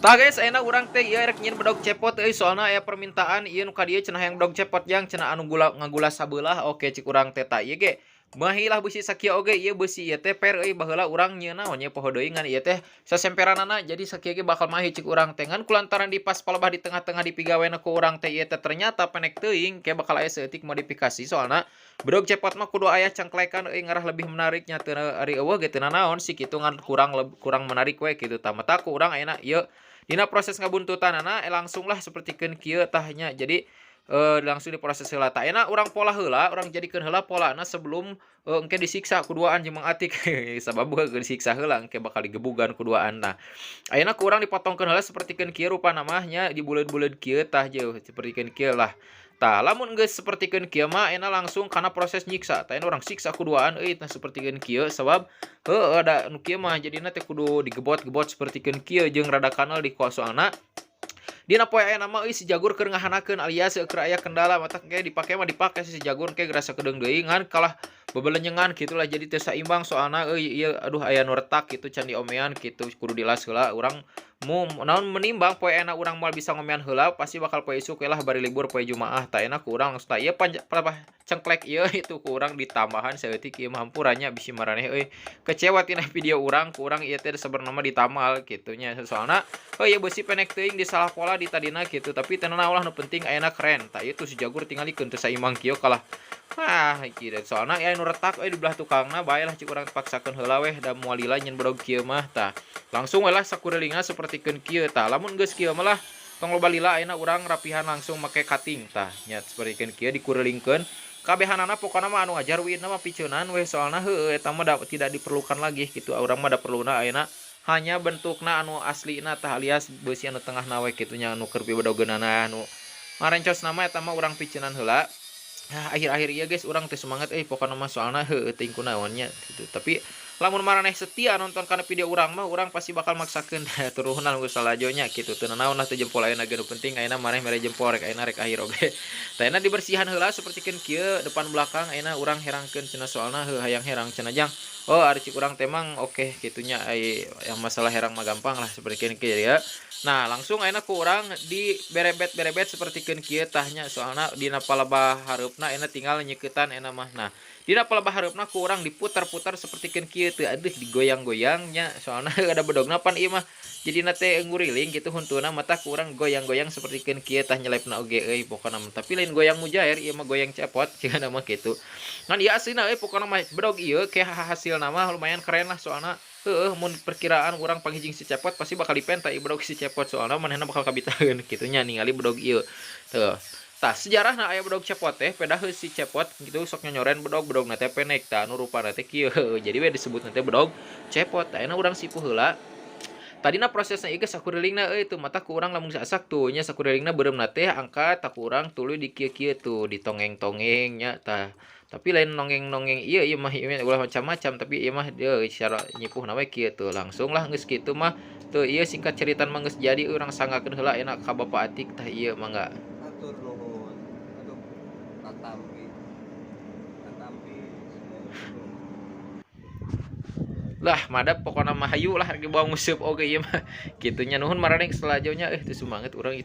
Tah guys, ayeuna urang teh ieu rek nyieun bedog cepot euy soalna aya permintaan ieu nu ka dieu cenah hayang bedog cepot yang cenah anu ngagula sabelah oke cik urang teh tah ieu ge baheula beusi sakieu oge ieu beusi ieu teh per euy baheula urang nyieun naon nya poho deui ngan ieu teh sasemperanana jadi sakieu ge bakal mahir cik urang teh ngan kulantaran di pas palebah di tengah-tengah dipigawena ku urang teh ieu teh ternyata penek teuing ke bakal aya saeutik modifikasi soalna bedog cepot mah kudu aya cangklekan euy ngarah lebih menariknya teu ari eueuh ge teu naon sih kitu ngan kurang menarik we kitu tah mata ku urang ayeuna ieu dina proses ngabuntutanana langsunglah sapertikeun kieu tah nya. Jadi langsung diproses heula tah. Ayeuna urang pola heula, urang jadikeun heula polana sebelum engke disiksa kuduaan jeung Mang Atik. Sabab disiksa heula engke bakal digebugan kuduaan. Nah, ayeuna ku urang dipotongkeun heula sapertikeun kieu rupana mah nya dibuleud-buleud kieu tah jeuh sapertikeun kieu lah. Tah lamun geus sapertikeun kieu mah ayeuna langsung kana proses nyiksa. Tah ayeuna urang siksa kuduaan euy tah sapertikeun kieu sabab heueuh da nu kieu mah jadina teh kudu digebot-gebot sapertikeun kieu jeung rada kanal di soalna dina poe aya nama euy si jagur keur ngahanakeun alias keur aya kendala mata ge dipake mah dipake si jagur ge gerasa kedeung deui ngan kalah bebelenyengan gitulah jadi teu saimbang soalna euy ieu aduh aya nu retak kitu can diomean kitu kudu dilas heula urang naon menimbang poe ena urang moal bisa ngomean heula pasti bakal poe isuk lah bari libur poe Jumaah tah enak ku urang langsung ieu cengklek ieu itu ku urang ditambahan saeutik ieu mah hampuranya bisi maraneh euy kecewa tina video urang ku urang ieu teh sabenerna ditamal kitu nya soalna ieu beusi penek teuing di salah pola di tadina kitu tapi teu naon lah nu penting ayeuna keren tah ieu tuh si jagur tingalikeun teu saimbang kieu kalah kieu soalna aya nu retak di belah tukangna bae lah cik urang paksakeun heula weh da moal lila nyen bedog kieu mah tah langsung we lah sakurelingna sapertikeun kieu tah lamun geus kieu mah lah tong loba lila ayeuna urang rapihan langsung make cutting tah nya sapertikeun kieu dikurelingkeun kabehanana pokona mah anu ngajar wieuna mah piceunan we soalna heueuh eta mah tidak diperlukan lagi gitu urang mah da perluna ayeuna hanya bentukna anu aslina tah alias beusi anu tengahna we kitu nya anu keur pibodogeunana anu marencos nama eta mah urang piceunan heula. Nah, akhir-akhir iya guys urang teh semangat pokona mah soalna heueuh teuing kunaonnya gitu. Tapi lamun maraneh setia nonton kana video urang mah urang pasti bakal maksakeun turunan geus salajonya gitu. Teu naon lah teu jempol ayeuna ge nu penting ayeuna maneh mere jempol rek ayeuna rek akhir oge. Tah ayeuna dibersihan heula sapertikeun kieu depan belakang ayeuna urang herangkeun cenah soalna heueuh hayang herang cenah jang. Oh, ari cik urang teh mang oke kitunya yang masalah herang mah gampang lah sapertikeun kieu ya. Nah, langsung ayeuna ku urang di berebet sapertikeun kieu tahnya soalna dina palebah hareupna ayeuna tinggal nyeuketan ayeuna mah. Nah, dina palebah hareupna ku urang diputar-putar sapertikeun kieu teu aduh digoyang-goyang nya soalna ada bedogna pan ieu mah jadina teh nguriling gitu huntuna mata ku urang goyang-goyang sapertikeun kieu tah nyelepna oge euy pokona mah tapi lain goyang mujair ieu mah goyang cepot cenah mah kitu. Ngan ieu aslina euy pokona mah bedog ieu ke hasilna mah lumayan keren lah soalna mun perkiraan urang panghijing si cepot pasti bakal dipenta ieu bedog si cepot soalna manehna bakal kabitaheun kitu nya ningali bedog ieu teu. Tah sejarahna aya bedog cepot teh pedah si cepot gitu sok nyonyoren bedogna teh penek tah anu rupana teh kieu jadi we disebutna teh bedog cepot tah ayeuna urang sipu heula tadina prosesna ieu sakurelingna euy tuh mata ku urang lamun sasak tuh nya sakurelingna beureumna teh angkat tak urang tuluy di kieu-kieu tuh ditongeng-tongeng nya tah tapi lain nongeng-nongeng ieu mah ulah macam-macam tapi ieu mah dia cara nyipuhna we kieu tuh langsung lah geus kitu mah tuh ieu singkat ceritan mah geus jadi urang sangakeun heula enak ka Bapak Atik tah ieu mangga atur nuhun aduh tatampi lah madap pokona mah hayu lah bawa nguseup oge ieu mah kitunya nuhun maraneh selanjutnya teu sumanget urang